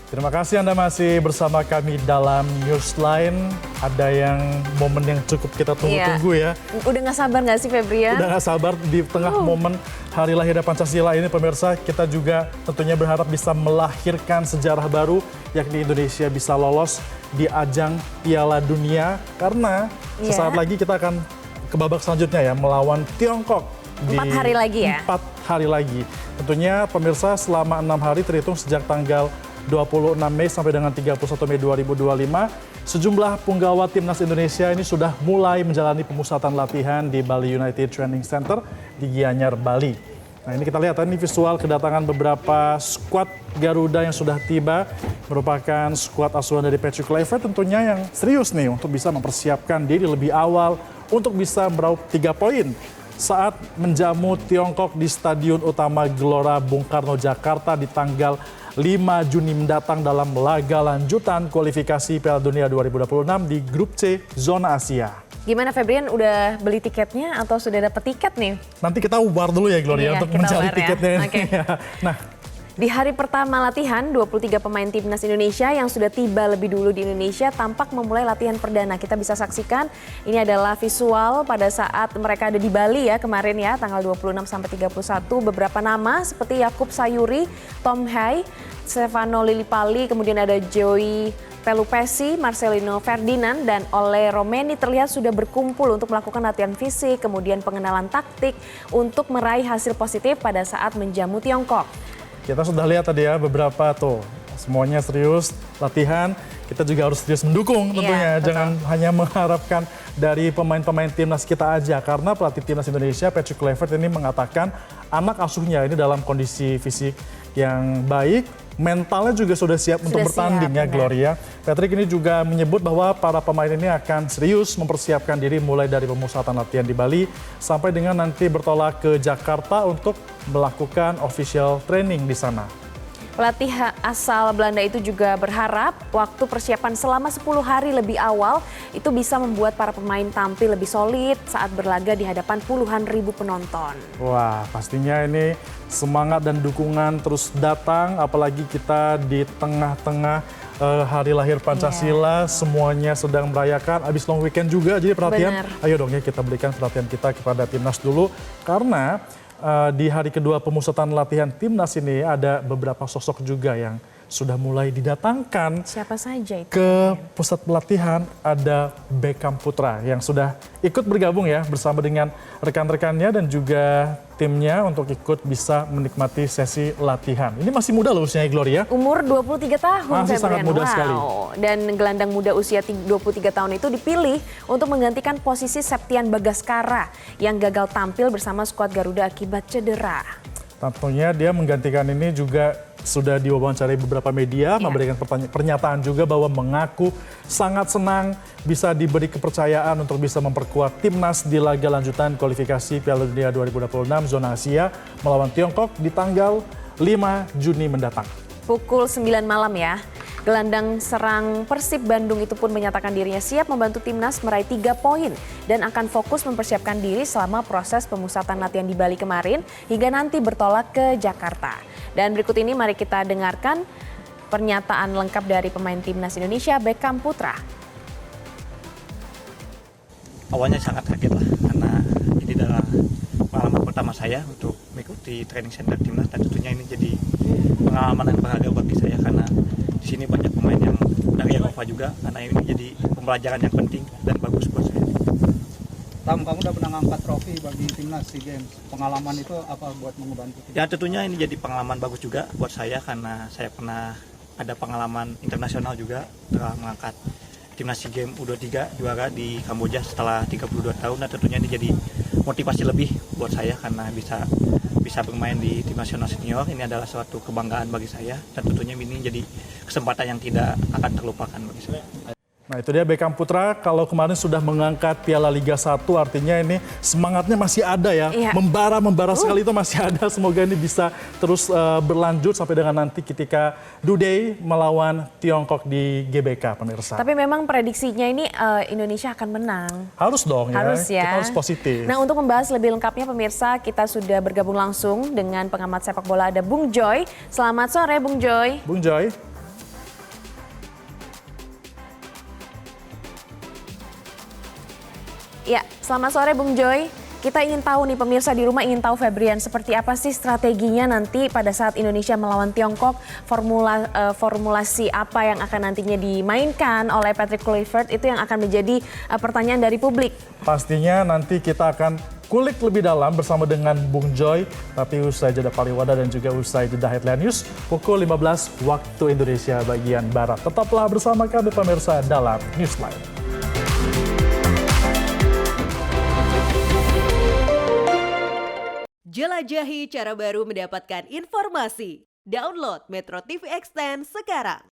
Terima kasih Anda masih bersama kami dalam Newsline. Ada yang momen yang cukup kita tunggu-tunggu ya. Udah gak sabar gak sih Febrian? Udah gak sabar di tengah momen Hari Lahirnya Pancasila ini pemirsa. Kita juga tentunya berharap bisa melahirkan sejarah baru, yakni Indonesia bisa lolos di ajang Piala Dunia. Karena sesaat lagi kita akan ke babak selanjutnya ya, melawan Tiongkok. 4 hari lagi ya? 4 hari lagi. Tentunya pemirsa selama 6 hari terhitung sejak tanggal 26 Mei sampai dengan 31 Mei 2025, sejumlah punggawa timnas Indonesia ini sudah mulai menjalani pemusatan latihan di Bali United Training Center di Gianyar, Bali. Nah ini kita lihat, ini visual kedatangan beberapa skuad Garuda yang sudah tiba, merupakan skuad asuhan dari Patrick Kluivert tentunya yang serius nih untuk bisa mempersiapkan diri lebih awal untuk bisa meraup 3 poin saat menjamu Tiongkok di Stadion Utama Gelora Bung Karno, Jakarta di tanggal 5 Juni mendatang dalam laga lanjutan kualifikasi Piala Dunia 2026 di Grup C Zona Asia. Gimana Febrian, udah beli tiketnya atau sudah dapat tiket nih? Nanti kita war dulu ya Gloria untuk mencari tiketnya. Okay. Nah, di hari pertama latihan, 23 pemain timnas Indonesia yang sudah tiba lebih dulu di Indonesia tampak memulai latihan perdana. Kita bisa saksikan, ini adalah visual pada saat mereka ada di Bali ya kemarin ya, tanggal 26 sampai 31. Beberapa nama seperti Yakub Sayuri, Tom Hai, Stefano Lillipali, kemudian ada Joey Pelupesi, Marcelino Ferdinand, dan Ole Romeni terlihat sudah berkumpul untuk melakukan latihan fisik, kemudian pengenalan taktik untuk meraih hasil positif pada saat menjamu Tiongkok. Kita sudah lihat tadi ya beberapa tuh, semuanya serius latihan. Kita juga harus serius mendukung tentunya. Jangan hanya mengharapkan dari pemain-pemain timnas kita aja. Karena pelatih timnas Indonesia, Patrick Kluivert ini mengatakan anak asuhnya ini dalam kondisi fisik yang baik. Mentalnya juga sudah siap untuk bertanding ya Gloria. Patrick ini juga menyebut bahwa para pemain ini akan serius mempersiapkan diri mulai dari pemusatan latihan di Bali sampai dengan nanti bertolak ke Jakarta untuk melakukan official training di sana. Pelatih asal Belanda itu juga berharap waktu persiapan selama 10 hari lebih awal itu bisa membuat para pemain tampil lebih solid saat berlaga di hadapan puluhan ribu penonton. Wah, pastinya ini semangat dan dukungan terus datang, apalagi kita di tengah-tengah Hari Lahir Pancasila, semuanya sedang merayakan, habis long weekend juga, jadi perhatian, ayo dong ya kita berikan perhatian kita kepada timnas dulu, karena di hari kedua pemusatan latihan timnas ini ada beberapa sosok juga yang sudah mulai didatangkan. Siapa saja itu? Ke pusat pelatihan ada Beckham Putra yang sudah ikut bergabung ya bersama dengan rekan-rekannya dan juga timnya untuk ikut bisa menikmati sesi latihan. Ini masih muda loh usianya Gloria. Umur 23 tahun. Masih sangat muda sekali. Dan gelandang muda usia 23 tahun itu dipilih untuk menggantikan posisi Septian Bagaskara yang gagal tampil bersama skuad Garuda akibat cedera. Tentunya dia menggantikan ini juga sudah diwawancarai beberapa media, memberikan pernyataan juga bahwa mengaku sangat senang bisa diberi kepercayaan untuk bisa memperkuat timnas di laga lanjutan kualifikasi Piala Dunia 2026 Zona Asia melawan Tiongkok di tanggal 5 Juni mendatang. Pukul 9 malam ya. Gelandang serang Persib Bandung itu pun menyatakan dirinya siap membantu timnas meraih 3 poin dan akan fokus mempersiapkan diri selama proses pemusatan latihan di Bali kemarin hingga nanti bertolak ke Jakarta. Dan berikut ini mari kita dengarkan pernyataan lengkap dari pemain timnas Indonesia, Beckham Putra. Awalnya sangat kaget lah karena ini adalah pengalaman pertama saya untuk mengikuti training center timnas dan tentunya ini jadi pengalaman yang berharga bagi saya karena di sini banyak pemain yang dari Eropa juga, karena ini jadi pembelajaran yang penting dan bagus buat saya. Tam, kamu udah pernah ngangkat trofi bagi timnas SEA Games. Pengalaman itu apa buat membantu? Ya tentunya ini jadi pengalaman bagus juga buat saya karena saya pernah ada pengalaman internasional juga telah mengangkat timnas SEA Games U23 juara di Kamboja setelah 32 tahun. Dan tentunya ini jadi motivasi lebih buat saya karena bisa bermain di tim nasional senior. Ini adalah suatu kebanggaan bagi saya dan tentunya ini jadi kesempatan yang tidak akan terlupakan bagi saya. Nah itu dia Beckham Putra, kalau kemarin sudah mengangkat Piala Liga 1 artinya ini semangatnya masih ada ya. Membara sekali itu masih ada, semoga ini bisa terus berlanjut sampai dengan nanti ketika D-Day melawan Tiongkok di GBK pemirsa. Tapi memang prediksinya ini Indonesia akan menang. Harus dong harus ya. Kita harus positif. Nah untuk membahas lebih lengkapnya pemirsa kita sudah bergabung langsung dengan pengamat sepak bola ada Bung Joy. Selamat sore Bung Joy. Bung Joy. Ya, selamat sore Bung Joy. Kita ingin tahu nih, pemirsa di rumah ingin tahu Febrian, seperti apa sih strateginya nanti pada saat Indonesia melawan Tiongkok, formulasi apa yang akan nantinya dimainkan oleh Patrick Kluivert, itu yang akan menjadi pertanyaan dari publik. Pastinya nanti kita akan kulik lebih dalam bersama dengan Bung Joy, tapi usai jeda pariwada dan juga usai jeda Headline News pukul 15 waktu Indonesia bagian Barat. Tetaplah bersama kami pemirsa dalam Newsline. Jelajahi cara baru mendapatkan informasi. Download Metro TV Extend sekarang.